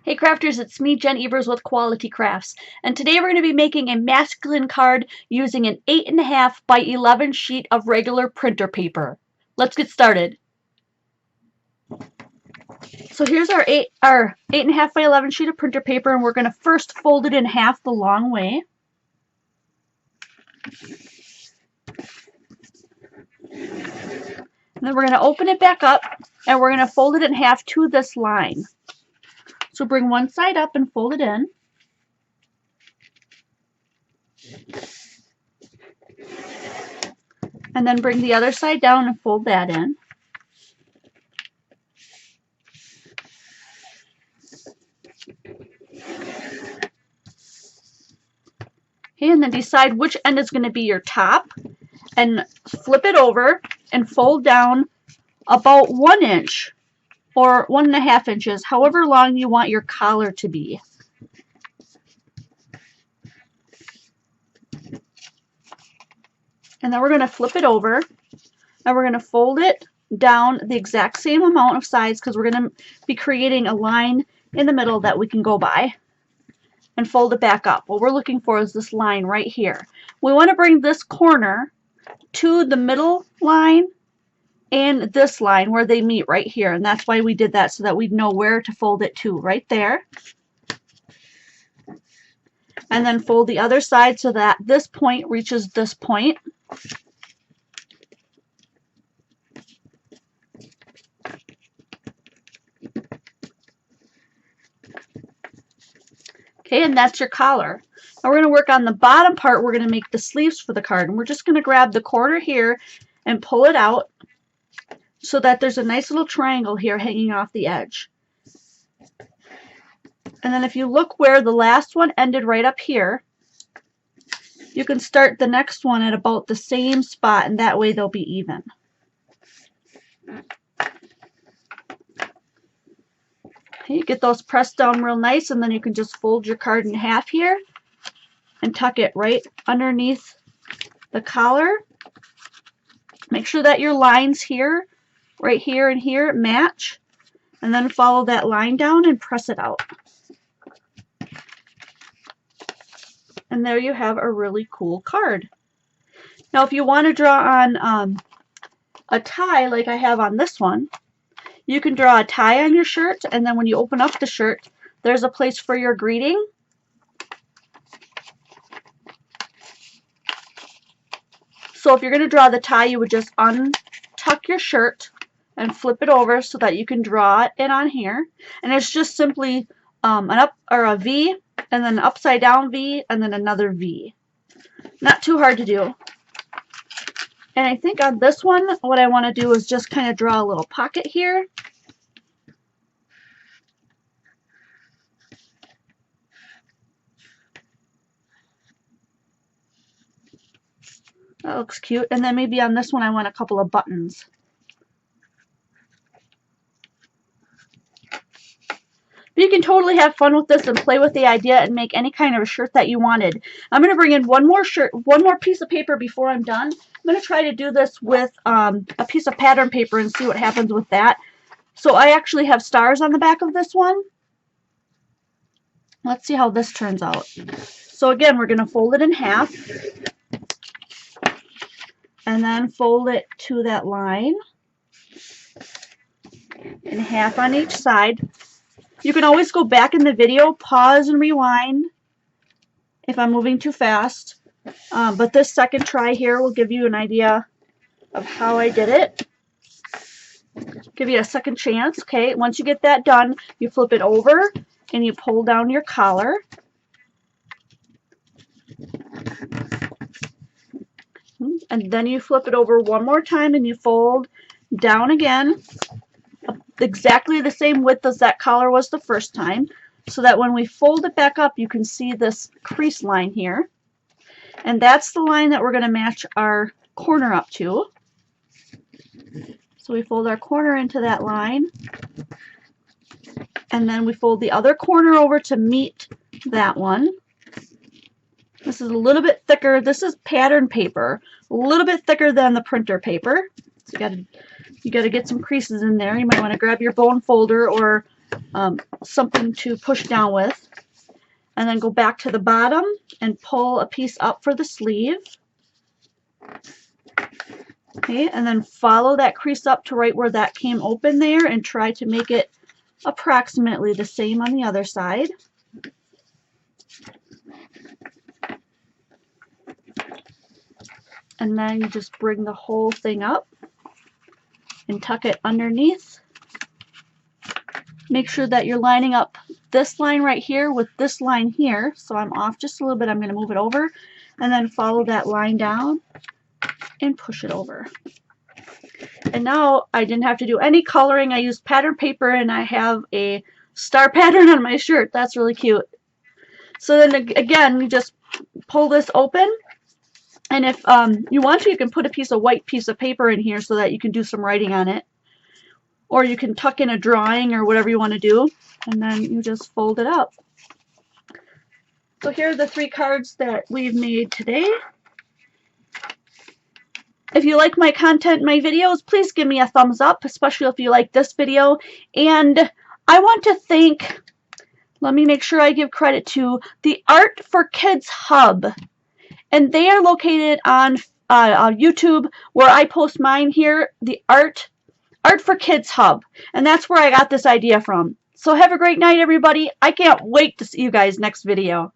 Hey crafters, it's me, Jen Evers with Quality Crafts, and today we're going to be making a masculine card using an 8.5 by 11 sheet of regular printer paper. Let's get started. So here's our 8.5 by 11 sheet of printer paper, and we're going to first fold it in half the long way. And then we're going to open it back up, and we're going to fold it in half to this line. So bring one side up and fold it in. And then bring the other side down and fold that in. Okay, and then decide which end is going to be your top and flip it over and fold down about 1 inch or 1.5 inches, however long you want your collar to be. And then we're going to flip it over and we're going to fold it down the exact same amount of size because we're going to be creating a line in the middle that we can go by, and fold it back up. What we're looking for is this line right here. We want to bring this corner to the middle line and this line where they meet right here, and that's why we did that, so that we'd know where to fold it to, right there. And then fold the other side so that this point reaches this point. Okay, and that's your collar. Now we're going to work on the bottom part. We're going to make the sleeves for the card, and we're just going to grab the corner here and pull it out so that there's a nice little triangle here hanging off the edge. And then if you look where the last one ended right up here, you can start the next one at about the same spot, and that way they'll be even. Okay, get those pressed down real nice, and then you can just fold your card in half here and tuck it right underneath the collar. Make sure that your lines here, right here and here, match, and then follow that line down and press it out. And there you have a really cool card. Now if you want to draw on a tie like I have on this one, you can draw a tie on your shirt, and then when you open up the shirt, there's a place for your greeting. So if you're going to draw the tie, you would just untuck your shirt and flip it over so that you can draw it on here. And it's just simply an up or a V, and then an upside down V, and then another V. Not too hard to do. And I think on this one, what I want to do is just kind of draw a little pocket here. That looks cute. And then maybe on this one, I want a couple of buttons. But you can totally have fun with this and play with the idea and make any kind of a shirt that you wanted. I'm going to bring in one more piece of paper before I'm done. I'm going to try to do this with a piece of pattern paper and see what happens with that. So I actually have stars on the back of this one. Let's see how this turns out. So again, we're going to fold it in half and then fold it to that line in half on each side. You can always go back in the video, pause and rewind if I'm moving too fast. But this second try here will give you an idea of how I did it. Give you a second chance. Okay, once you get that done, you flip it over and you pull down your collar. And then you flip it over one more time and you fold down again. Exactly the same width as that collar was the first time, so that when we fold it back up, you can see this crease line here. And that's the line that we're going to match our corner up to. So we fold our corner into that line, and then we fold the other corner over to meet that one. This is a little bit thicker. This is pattern paper, a little bit thicker than the printer paper. So you got to get some creases in there. You might want to grab your bone folder or something to push down with. And then go back to the bottom and pull a piece up for the sleeve. Okay, and then follow that crease up to right where that came open there and try to make it approximately the same on the other side. And then you just bring the whole thing up and tuck it underneath. Make sure that you're lining up this line right here with this line here. So I'm off just a little bit. I'm going to move it over and then follow that line down and push it over. And now I didn't have to do any coloring. I used pattern paper and I have a star pattern on my shirt. That's really cute. So then again, you just pull this open. And if you want to, you can put a white piece of paper in here so that you can do some writing on it. Or you can tuck in a drawing or whatever you want to do. And then you just fold it up. So here are the 3 cards that we've made today. If you like my content, my videos, please give me a thumbs up, especially if you like this video. And I want to thank, let me make sure I give credit to the Art for Kids Hub. And they are located on YouTube, where I post mine here, the Art for Kids Hub. And that's where I got this idea from. So have a great night, everybody. I can't wait to see you guys next video.